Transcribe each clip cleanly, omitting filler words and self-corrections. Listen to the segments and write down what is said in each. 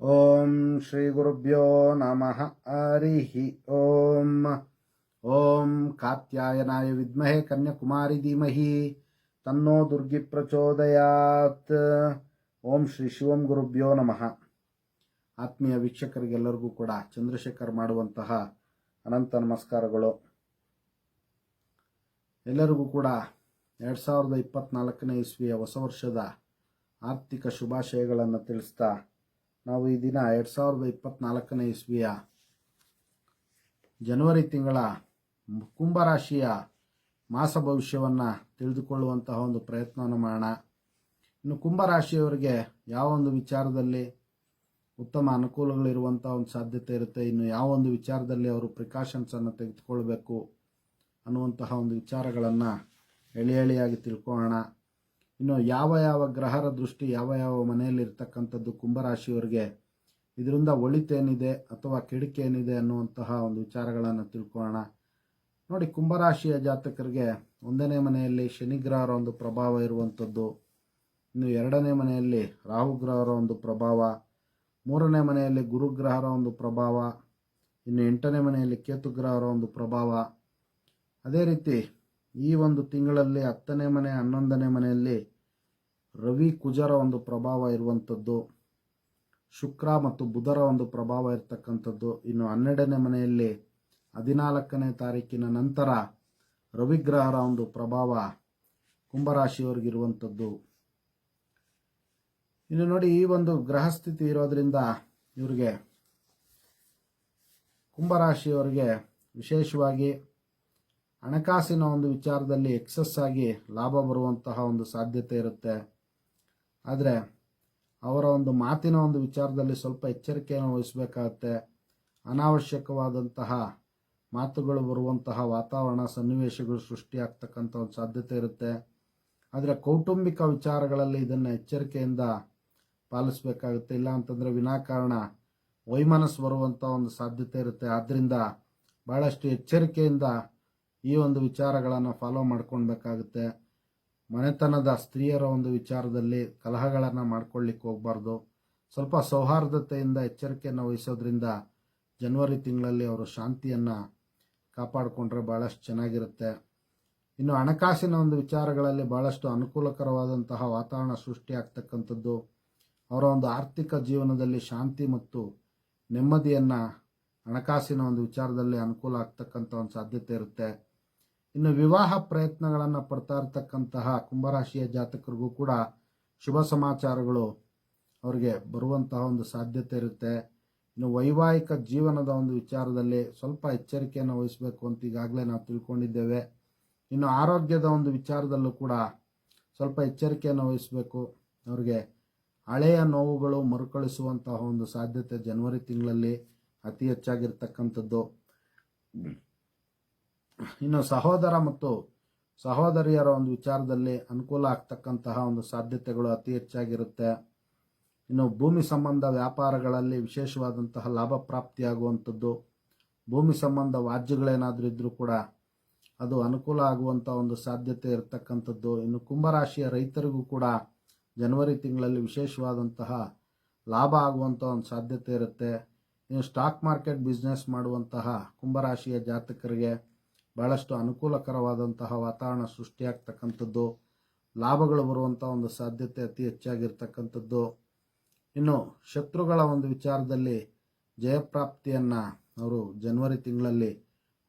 ಓಂ ಶ್ರೀ ಗುರುಭ್ಯೋ ನಮಃ ಹರಿ ಓಂ. ಓಂ ಕಾತ್ಯಾಯನಾಯ ವಿದ್ಮಹೆ ಕನ್ಯಾಕುಮಾರಿ ಧೀಮಹಿ ತನ್ನೋ ದುರ್ಗಿ ಪ್ರಚೋದಯಾತ್. ಓಂ ಶ್ರೀ ಶಿವಂ ಗುರುಭ್ಯೋ ನಮಃ. ಆತ್ಮೀಯ ವೀಕ್ಷಕರಿಗೆಲ್ಲರಿಗೂ ಕೂಡ ಚಂದ್ರಶೇಖರ್ ಮಾಡುವಂತಹ ಅನಂತ ನಮಸ್ಕಾರಗಳು. ಎಲ್ಲರಿಗೂ ಕೂಡ 2024ನೇ ಇಸ್ವಿಯ ಹೊಸ ವರ್ಷದ ಆರ್ಥಿಕ ಶುಭಾಶಯಗಳನ್ನು ತಿಳಿಸ್ತಾ ನಾವು ಈ ದಿನ 2024ನೇ ಇಸ್ವಿಯ ಜನವರಿ ತಿಂಗಳ ಕುಂಭರಾಶಿಯ ಮಾಸ ಭವಿಷ್ಯವನ್ನು ತಿಳಿದುಕೊಳ್ಳುವಂತಹ ಒಂದು ಪ್ರಯತ್ನವನ್ನು ಮಾಡೋಣ. ಇನ್ನು ಕುಂಭರಾಶಿಯವರಿಗೆ ಯಾವ ಒಂದು ವಿಚಾರದಲ್ಲಿ ಉತ್ತಮ ಅನುಕೂಲಗಳಿರುವಂಥ ಒಂದು ಸಾಧ್ಯತೆ ಇರುತ್ತೆ, ಇನ್ನು ಯಾವ ಒಂದು ವಿಚಾರದಲ್ಲಿ ಅವರು ಪ್ರಿಕಾಷನ್ಸನ್ನು ತೆಗೆದುಕೊಳ್ಬೇಕು ಅನ್ನುವಂತಹ ಒಂದು ವಿಚಾರಗಳನ್ನು ಎಳೆಯಾಗಿ ತಿಳ್ಕೊಳ್ಳೋಣ. ಇನ್ನು ಯಾವ ಯಾವ ಗ್ರಹರ ದೃಷ್ಟಿ ಯಾವ ಯಾವ ಮನೆಯಲ್ಲಿ ಇರ್ತಕ್ಕಂಥದ್ದು ಕುಂಭರಾಶಿಯವರಿಗೆ, ಇದರಿಂದ ಒಳಿತೇನಿದೆ ಅಥವಾ ಕೆಡುಕೇನಿದೆ ಅನ್ನುವಂತಹ ಒಂದು ವಿಚಾರಗಳನ್ನು ತಿಳ್ಕೊಳ್ಳೋಣ. ನೋಡಿ, ಕುಂಭರಾಶಿಯ ಜಾತಕರಿಗೆ 1ನೇ ಮನೆಯಲ್ಲಿ ಶನಿಗ್ರಹರ ಒಂದು ಪ್ರಭಾವ ಇರುವಂಥದ್ದು, ಇನ್ನು 2ನೇ ಮನೆಯಲ್ಲಿ ರಾಹುಗ್ರಹರ ಒಂದು ಪ್ರಭಾವ, 3ನೇ ಮನೆಯಲ್ಲಿ ಗುರುಗ್ರಹರ ಒಂದು ಪ್ರಭಾವ, ಇನ್ನು 8ನೇ ಮನೆಯಲ್ಲಿ ಕೇತುಗ್ರಹರ ಒಂದು ಪ್ರಭಾವ. ಅದೇ ರೀತಿ ಈ ಒಂದು ತಿಂಗಳಲ್ಲಿ 10ನೇ ಮನೆ 11ನೇ ಮನೆಯಲ್ಲಿ ರವಿ ಕುಜರ ಒಂದು ಪ್ರಭಾವ ಇರುವಂಥದ್ದು, ಶುಕ್ರ ಮತ್ತು ಬುಧರ ಒಂದು ಪ್ರಭಾವ ಇರತಕ್ಕಂಥದ್ದು. ಇನ್ನು 12ನೇ ಮನೆಯಲ್ಲಿ 14ನೇ ತಾರೀಕಿನ ನಂತರ ರವಿಗ್ರಹರ ಒಂದು ಪ್ರಭಾವ ಕುಂಭರಾಶಿಯವರಿಗಿರುವಂಥದ್ದು. ಇನ್ನು ನೋಡಿ, ಈ ಒಂದು ಗ್ರಹಸ್ಥಿತಿ ಇರೋದ್ರಿಂದ ಇವರಿಗೆ ಕುಂಭರಾಶಿಯವರಿಗೆ ವಿಶೇಷವಾಗಿ ಹಣಕಾಸಿನ ಒಂದು ವಿಚಾರದಲ್ಲಿ ಎಕ್ಸಸ್ ಆಗಿ ಲಾಭ ಬರುವಂತಹ ಒಂದು ಸಾಧ್ಯತೆ ಇರುತ್ತೆ. ಆದರೆ ಅವರ ಒಂದು ಮಾತಿನ ಒಂದು ವಿಚಾರದಲ್ಲಿ ಸ್ವಲ್ಪ ಎಚ್ಚರಿಕೆಯನ್ನು ವಹಿಸಬೇಕಾಗತ್ತೆ. ಅನಾವಶ್ಯಕವಾದಂತಹ ಮಾತುಗಳು ಬರುವಂತಹ ವಾತಾವರಣ ಸನ್ನಿವೇಶಗಳು ಸೃಷ್ಟಿಯಾಗ್ತಕ್ಕಂಥ ಒಂದು ಸಾಧ್ಯತೆ ಇರುತ್ತೆ. ಆದರೆ ಕೌಟುಂಬಿಕ ವಿಚಾರಗಳಲ್ಲಿ ಇದನ್ನು ಎಚ್ಚರಿಕೆಯಿಂದ ಪಾಲಿಸಬೇಕಾಗುತ್ತೆ. ಇಲ್ಲ ಅಂತಂದರೆ ವಿನಾಕಾರಣ ವೈಮನಸ್ಸು ಬರುವಂಥ ಒಂದು ಸಾಧ್ಯತೆ ಇರುತ್ತೆ. ಆದ್ದರಿಂದ ಭಾಳಷ್ಟು ಎಚ್ಚರಿಕೆಯಿಂದ ಈ ಒಂದು ವಿಚಾರಗಳನ್ನು ಫಾಲೋ ಮಾಡ್ಕೊಳ್ಬೇಕಾಗುತ್ತೆ. ಮನೆತನದ ಸ್ತ್ರೀಯರ ಒಂದು ವಿಚಾರದಲ್ಲಿ ಕಲಹಗಳನ್ನು ಮಾಡ್ಕೊಳ್ಳಿಕ್ಕೆ ಹೋಗಬಾರ್ದು. ಸ್ವಲ್ಪ ಸೌಹಾರ್ದತೆಯಿಂದ ಎಚ್ಚರಿಕೆಯನ್ನು ವಹಿಸೋದ್ರಿಂದ ಜನವರಿ ತಿಂಗಳಲ್ಲಿ ಅವರು ಶಾಂತಿಯನ್ನು ಕಾಪಾಡಿಕೊಂಡ್ರೆ ಭಾಳಷ್ಟು ಚೆನ್ನಾಗಿರುತ್ತೆ. ಇನ್ನು ಹಣಕಾಸಿನ ಒಂದು ವಿಚಾರಗಳಲ್ಲಿ ಭಾಳಷ್ಟು ಅನುಕೂಲಕರವಾದಂತಹ ವಾತಾವರಣ ಸೃಷ್ಟಿಯಾಗ್ತಕ್ಕಂಥದ್ದು, ಅವರ ಒಂದು ಆರ್ಥಿಕ ಜೀವನದಲ್ಲಿ ಶಾಂತಿ ಮತ್ತು ನೆಮ್ಮದಿಯನ್ನು ಹಣಕಾಸಿನ ಒಂದು ವಿಚಾರದಲ್ಲಿ ಅನುಕೂಲ ಆಗ್ತಕ್ಕಂಥ ಒಂದು ಸಾಧ್ಯತೆ ಇರುತ್ತೆ. ಇನ್ನು ವಿವಾಹ ಪ್ರಯತ್ನಗಳನ್ನು ಪಡ್ತಾ ಇರತಕ್ಕಂತಹ ಕುಂಭರಾಶಿಯ ಜಾತಕರಿಗೂ ಕೂಡ ಶುಭ ಸಮಾಚಾರಗಳು ಅವರಿಗೆ ಬರುವಂತಹ ಒಂದು ಸಾಧ್ಯತೆ ಇರುತ್ತೆ. ಇನ್ನು ವೈವಾಹಿಕ ಜೀವನದ ಒಂದು ವಿಚಾರದಲ್ಲಿ ಸ್ವಲ್ಪ ಎಚ್ಚರಿಕೆಯನ್ನು ವಹಿಸಬೇಕು ಅಂತ ಈಗಾಗಲೇ ನಾವು ತಿಳ್ಕೊಂಡಿದ್ದೇವೆ. ಇನ್ನು ಆರೋಗ್ಯದ ಒಂದು ವಿಚಾರದಲ್ಲೂ ಕೂಡ ಸ್ವಲ್ಪ ಎಚ್ಚರಿಕೆಯನ್ನು ವಹಿಸಬೇಕು. ಅವರಿಗೆ ಹಳೆಯ ನೋವುಗಳು ಮರುಕಳಿಸುವಂತಹ ಒಂದು ಸಾಧ್ಯತೆ ಜನವರಿ ತಿಂಗಳಲ್ಲಿ ಅತಿ ಹೆಚ್ಚಾಗಿರ್ತಕ್ಕಂಥದ್ದು. ಇನ್ನು ಸಹೋದರ ಮತ್ತು ಸಹೋದರಿಯರ ಒಂದು ವಿಚಾರದಲ್ಲಿ ಅನುಕೂಲ ಆಗ್ತಕ್ಕಂತಹ ಒಂದು ಸಾಧ್ಯತೆಗಳು ಅತಿ ಹೆಚ್ಚಾಗಿರುತ್ತೆ. ಇನ್ನು ಭೂಮಿ ಸಂಬಂಧ ವ್ಯಾಪಾರಗಳಲ್ಲಿ ವಿಶೇಷವಾದಂತಹ ಲಾಭ ಪ್ರಾಪ್ತಿಯಾಗುವಂಥದ್ದು, ಭೂಮಿ ಸಂಬಂಧ ವಾಜ್ಯಗಳೇನಾದರೂ ಇದ್ದರೂ ಕೂಡ ಅದು ಅನುಕೂಲ ಆಗುವಂಥ ಒಂದು ಸಾಧ್ಯತೆ ಇರತಕ್ಕಂಥದ್ದು. ಇನ್ನು ಕುಂಭರಾಶಿಯ ರೈತರಿಗೂ ಕೂಡ ಜನವರಿ ತಿಂಗಳಲ್ಲಿ ವಿಶೇಷವಾದಂತಹ ಲಾಭ ಆಗುವಂಥ ಒಂದು ಸಾಧ್ಯತೆ ಇರುತ್ತೆ. ಇನ್ನು ಸ್ಟಾಕ್ ಮಾರ್ಕೆಟ್ ಬಿಸ್ನೆಸ್ ಮಾಡುವಂತಹ ಕುಂಭರಾಶಿಯ ಜಾತಕರಿಗೆ ಭಾಳಷ್ಟು ಅನುಕೂಲಕರವಾದಂತಹ ವಾತಾವರಣ ಸೃಷ್ಟಿಯಾಗ್ತಕ್ಕಂಥದ್ದು, ಲಾಭಗಳು ಬರುವಂಥ ಒಂದು ಸಾಧ್ಯತೆ ಅತಿ ಹೆಚ್ಚಾಗಿರ್ತಕ್ಕಂಥದ್ದು. ಇನ್ನು ಶತ್ರುಗಳ ಒಂದು ವಿಚಾರದಲ್ಲಿ ಜಯಪ್ರಾಪ್ತಿಯನ್ನು ಅವರು ಜನವರಿ ತಿಂಗಳಲ್ಲಿ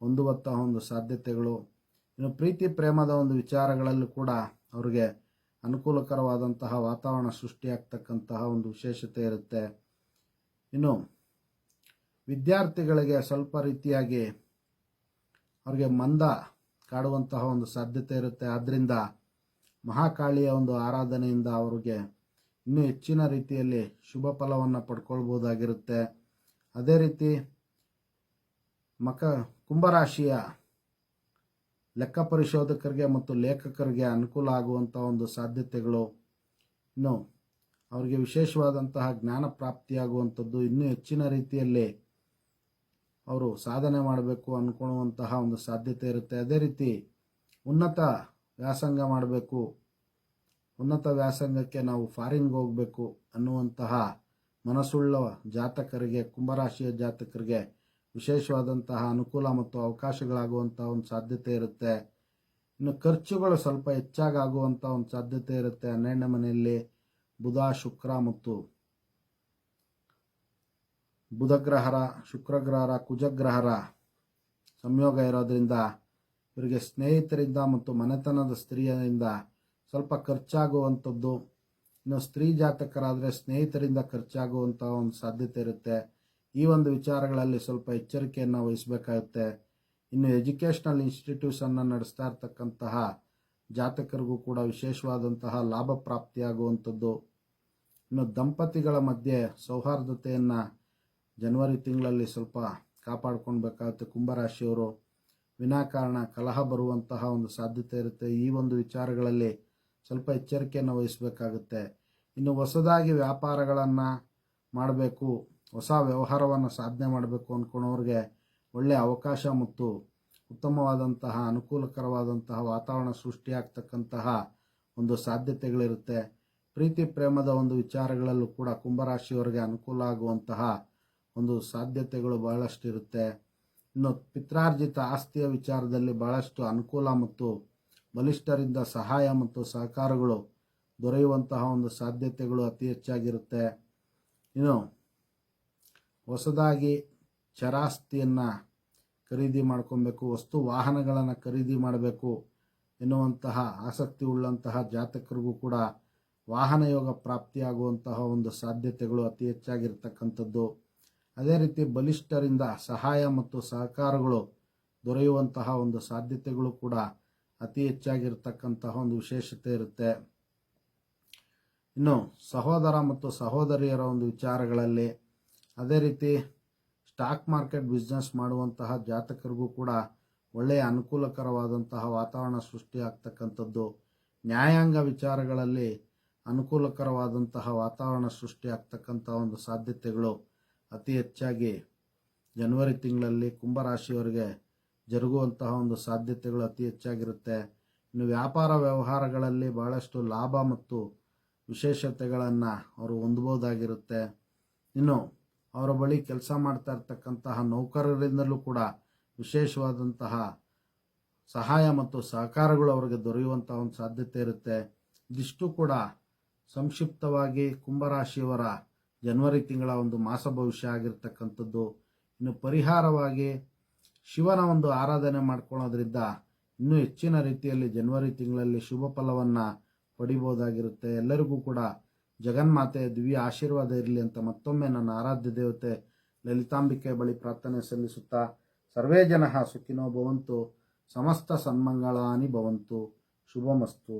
ಹೊಂದುವಂತಹ ಒಂದು ಸಾಧ್ಯತೆಗಳು. ಇನ್ನು ಪ್ರೀತಿ ಪ್ರೇಮದ ಒಂದು ವಿಚಾರಗಳಲ್ಲೂ ಕೂಡ ಅವರಿಗೆ ಅನುಕೂಲಕರವಾದಂತಹ ವಾತಾವರಣ ಸೃಷ್ಟಿಯಾಗ್ತಕ್ಕಂತಹ ಒಂದು ವಿಶೇಷತೆ ಇರುತ್ತೆ. ಇನ್ನು ವಿದ್ಯಾರ್ಥಿಗಳಿಗೆ ಸ್ವಲ್ಪ ರೀತಿಯಾಗಿ ಅವರಿಗೆ ಮಂದ ಕಾಡುವಂತಹ ಒಂದು ಸಾಧ್ಯತೆ ಇರುತ್ತೆ. ಆದ್ದರಿಂದ ಮಹಾಕಾಳಿಯ ಒಂದು ಆರಾಧನೆಯಿಂದ ಅವರಿಗೆ ಇನ್ನೂ ಹೆಚ್ಚಿನ ರೀತಿಯಲ್ಲಿ ಶುಭ ಫಲವನ್ನು ಪಡ್ಕೊಳ್ಬೋದಾಗಿರುತ್ತೆ. ಅದೇ ರೀತಿ ಕುಂಭರಾಶಿಯ ಲೆಕ್ಕ ಪರಿಶೋಧಕರಿಗೆ ಮತ್ತು ಲೇಖಕರಿಗೆ ಅನುಕೂಲ ಆಗುವಂಥ ಒಂದು ಸಾಧ್ಯತೆಗಳು, ಇನ್ನು ಅವರಿಗೆ ವಿಶೇಷವಾದಂತಹ ಜ್ಞಾನ ಪ್ರಾಪ್ತಿಯಾಗುವಂಥದ್ದು, ಇನ್ನೂ ಹೆಚ್ಚಿನ ರೀತಿಯಲ್ಲಿ ಅವರು ಸಾಧನೆ ಮಾಡಬೇಕು ಅಂದ್ಕೊಳ್ಳುವಂತಹ ಒಂದು ಸಾಧ್ಯತೆ ಇರುತ್ತೆ. ಅದೇ ರೀತಿ ಉನ್ನತ ವ್ಯಾಸಂಗ ಮಾಡಬೇಕು, ಉನ್ನತ ವ್ಯಾಸಂಗಕ್ಕೆ ನಾವು ಫಾರಿನ್ಗೆ ಹೋಗಬೇಕು ಅನ್ನುವಂತಹ ಮನಸ್ಸುಳ್ಳ ಜಾತಕರಿಗೆ, ಕುಂಭರಾಶಿಯ ಜಾತಕರಿಗೆ ವಿಶೇಷವಾದಂತಹ ಅನುಕೂಲ ಮತ್ತು ಅವಕಾಶಗಳಾಗುವಂತಹ ಒಂದು ಸಾಧ್ಯತೆ ಇರುತ್ತೆ. ಇನ್ನು ಖರ್ಚುಗಳು ಸ್ವಲ್ಪ ಹೆಚ್ಚಾಗುವಂಥ ಒಂದು ಸಾಧ್ಯತೆ ಇರುತ್ತೆ. 12ನೇ ಮನೆಯಲ್ಲಿ ಬುಧ, ಶುಕ್ರ ಮತ್ತು ಬುಧ ಗ್ರಹರ, ಶುಕ್ರ ಗ್ರಹರ, ಕುಜ ಗ್ರಹರ ಸಂಯೋಗ ಇರೋದ್ರಿಂದ ಇವರಿಗೆ ಸ್ನೇಹಿತರಿಂದ ಮತ್ತು ಮನೆತನದ ಸ್ತ್ರೀಯರಿಂದ ಸ್ವಲ್ಪ ಖರ್ಚಾಗುವಂಥದ್ದು. ಇನ್ನು ಸ್ತ್ರೀ ಜಾತಕರಾದರೆ ಸ್ನೇಹಿತರಿಂದ ಖರ್ಚಾಗುವಂಥ ಒಂದು ಸಾಧ್ಯತೆ ಇರುತ್ತೆ. ಈ ಒಂದು ವಿಚಾರಗಳಲ್ಲಿ ಸ್ವಲ್ಪ ಎಚ್ಚರಿಕೆಯನ್ನು ವಹಿಸಬೇಕಾಗುತ್ತೆ. ಇನ್ನು ಎಜುಕೇಷನಲ್ ಇನ್ಸ್ಟಿಟ್ಯೂಷನ್ನ ನಡೆಸ್ತಾ ಇರ್ತಕ್ಕಂತಹ ಜಾತಕರಿಗೂ ಕೂಡ ವಿಶೇಷವಾದಂತಹ ಲಾಭ ಪ್ರಾಪ್ತಿಯಾಗುವಂಥದ್ದು. ಇನ್ನು ದಂಪತಿಗಳ ಮಧ್ಯೆ ಸೌಹಾರ್ದತೆಯನ್ನು ಜನವರಿ ತಿಂಗಳಲ್ಲಿ ಸ್ವಲ್ಪ ಕಾಪಾಡ್ಕೊಳ್ಬೇಕಾಗುತ್ತೆ. ಕುಂಭರಾಶಿಯವರು ವಿನಾಕಾರಣ ಕಲಹ ಬರುವಂತಹ ಒಂದು ಸಾಧ್ಯತೆ ಇರುತ್ತೆ. ಈ ಒಂದು ವಿಚಾರಗಳಲ್ಲಿ ಸ್ವಲ್ಪ ಎಚ್ಚರಿಕೆಯನ್ನು ವಹಿಸಬೇಕಾಗುತ್ತೆ. ಇನ್ನು ಹೊಸದಾಗಿ ವ್ಯಾಪಾರಗಳನ್ನು ಮಾಡಬೇಕು, ಹೊಸ ವ್ಯವಹಾರವನ್ನು ಸಾಧನೆ ಮಾಡಬೇಕು ಅಂದ್ಕೊಳ್ಳೋರಿಗೆ ಒಳ್ಳೆಯ ಅವಕಾಶ ಮತ್ತು ಉತ್ತಮವಾದಂತಹ ಅನುಕೂಲಕರವಾದಂತಹ ವಾತಾವರಣ ಸೃಷ್ಟಿಯಾಗ್ತಕ್ಕಂತಹ ಒಂದು ಸಾಧ್ಯತೆಗಳಿರುತ್ತೆ. ಪ್ರೀತಿ ಪ್ರೇಮದ ಒಂದು ವಿಚಾರಗಳಲ್ಲೂ ಕೂಡ ಕುಂಭರಾಶಿಯವರಿಗೆ ಅನುಕೂಲ ಆಗುವಂತಹ ಒಂದು ಸಾಧ್ಯತೆಗಳು ಬಹಳಷ್ಟು ಇರುತ್ತೆ. ಇನ್ನು ಪಿತ್ರಾರ್ಜಿತ ಆಸ್ತಿಯ ವಿಚಾರದಲ್ಲಿ ಬಹಳಷ್ಟು ಅನುಕೂಲ ಮತ್ತು ಬಲಿಷ್ಠರಿಂದ ಸಹಾಯ ಮತ್ತು ಸಹಕಾರಗಳು ದೊರೆಯುವಂತಹ ಒಂದು ಸಾಧ್ಯತೆಗಳು ಅತಿ ಹೆಚ್ಚಾಗಿರುತ್ತೆ. ಇನ್ನು ಹೊಸದಾಗಿ ಚರಾಸ್ತಿಯನ್ನು ಖರೀದಿ ಮಾಡ್ಕೊಬೇಕು, ವಸ್ತು ವಾಹನಗಳನ್ನು ಖರೀದಿ ಮಾಡಬೇಕು ಎನ್ನುವಂತಹ ಆಸಕ್ತಿ ಉಳ್ಳಂತಹ ಜಾತಕರಿಗೂ ಕೂಡ ವಾಹನ ಯೋಗ ಪ್ರಾಪ್ತಿಯಾಗುವಂತಹ ಒಂದು ಸಾಧ್ಯತೆಗಳು ಅತಿ ಹೆಚ್ಚಾಗಿರ್ತಕ್ಕಂಥದ್ದು. ಅದೇ ರೀತಿ ಬಲಿಷ್ಠರಿಂದ ಸಹಾಯ ಮತ್ತು ಸಹಕಾರಗಳು ದೊರೆಯುವಂತಹ ಒಂದು ಸಾಧ್ಯತೆಗಳು ಕೂಡ ಅತಿ ಹೆಚ್ಚಾಗಿರ್ತಕ್ಕಂತಹ ಒಂದು ವಿಶೇಷತೆ ಇರುತ್ತೆ. ಇನ್ನು ಸಹೋದರ ಮತ್ತು ಸಹೋದರಿಯರ ಒಂದು ವಿಚಾರಗಳಲ್ಲಿ, ಅದೇ ರೀತಿ ಸ್ಟಾಕ್ ಮಾರ್ಕೆಟ್ ಬಿಸ್ನೆಸ್ ಮಾಡುವಂತಹ ಜಾತಕರಿಗೂ ಕೂಡ ಒಳ್ಳೆಯ ಅನುಕೂಲಕರವಾದಂತಹ ವಾತಾವರಣ ಸೃಷ್ಟಿಯಾಗ್ತಕ್ಕಂಥದ್ದು. ನ್ಯಾಯಾಂಗ ವಿಚಾರಗಳಲ್ಲಿ ಅನುಕೂಲಕರವಾದಂತಹ ವಾತಾವರಣ ಸೃಷ್ಟಿಯಾಗ್ತಕ್ಕಂಥ ಒಂದು ಸಾಧ್ಯತೆಗಳು ಅತಿ ಹೆಚ್ಚಾಗಿ ಜನವರಿ ತಿಂಗಳಲ್ಲಿ ಕುಂಭರಾಶಿಯವರಿಗೆ ಜರುಗುವಂತಹ ಒಂದು ಸಾಧ್ಯತೆಗಳು ಅತಿ ಹೆಚ್ಚಾಗಿರುತ್ತೆ. ಇನ್ನು ವ್ಯಾಪಾರ ವ್ಯವಹಾರಗಳಲ್ಲಿ ಬಹಳಷ್ಟು ಲಾಭ ಮತ್ತು ವಿಶೇಷತೆಗಳನ್ನು ಅವರು ಹೊಂದಬಹುದಾಗಿರುತ್ತೆ. ಇನ್ನು ಅವರ ಬಳಿ ಕೆಲಸ ಮಾಡ್ತಾ ಇರ್ತಕ್ಕಂತಹ ನೌಕರರಿಂದಲೂ ಕೂಡ ವಿಶೇಷವಾದಂತಹ ಸಹಾಯ ಮತ್ತು ಸಹಕಾರಗಳು ಅವರಿಗೆ ದೊರೆಯುವಂತಹ ಒಂದು ಸಾಧ್ಯತೆ ಇರುತ್ತೆ. ಇದಿಷ್ಟು ಕೂಡ ಸಂಕ್ಷಿಪ್ತವಾಗಿ ಕುಂಭರಾಶಿಯವರ ಜನವರಿ ತಿಂಗಳ ಒಂದು ಮಾಸ ಭವಿಷ್ಯ ಆಗಿರ್ತಕ್ಕಂಥದ್ದು. ಇನ್ನು ಪರಿಹಾರವಾಗಿ ಶಿವನ ಒಂದು ಆರಾಧನೆ ಮಾಡ್ಕೊಳ್ಳೋದ್ರಿಂದ ಇನ್ನೂ ಹೆಚ್ಚಿನ ರೀತಿಯಲ್ಲಿ ಜನವರಿ ತಿಂಗಳಲ್ಲಿ ಶುಭ ಫಲವನ್ನು ಪಡಿಬೋದಾಗಿರುತ್ತೆ. ಎಲ್ಲರಿಗೂ ಕೂಡ ಜಗನ್ಮಾತೆಯ ದಿವ್ಯ ಆಶೀರ್ವಾದ ಇರಲಿ ಅಂತ ಮತ್ತೊಮ್ಮೆ ನನ್ನ ಆರಾಧ್ಯ ದೇವತೆ ಲಲಿತಾಂಬಿಕೆ ಬಳಿ ಪ್ರಾರ್ಥನೆ ಸಲ್ಲಿಸುತ್ತಾ, ಸರ್ವೇ ಜನಃ ಸುಖಿನೋ ಭವಂತು, ಸಮಸ್ತ ಸನ್ಮಂಗಳಾನಿ ಭವಂತು, ಶುಭಮಸ್ತು.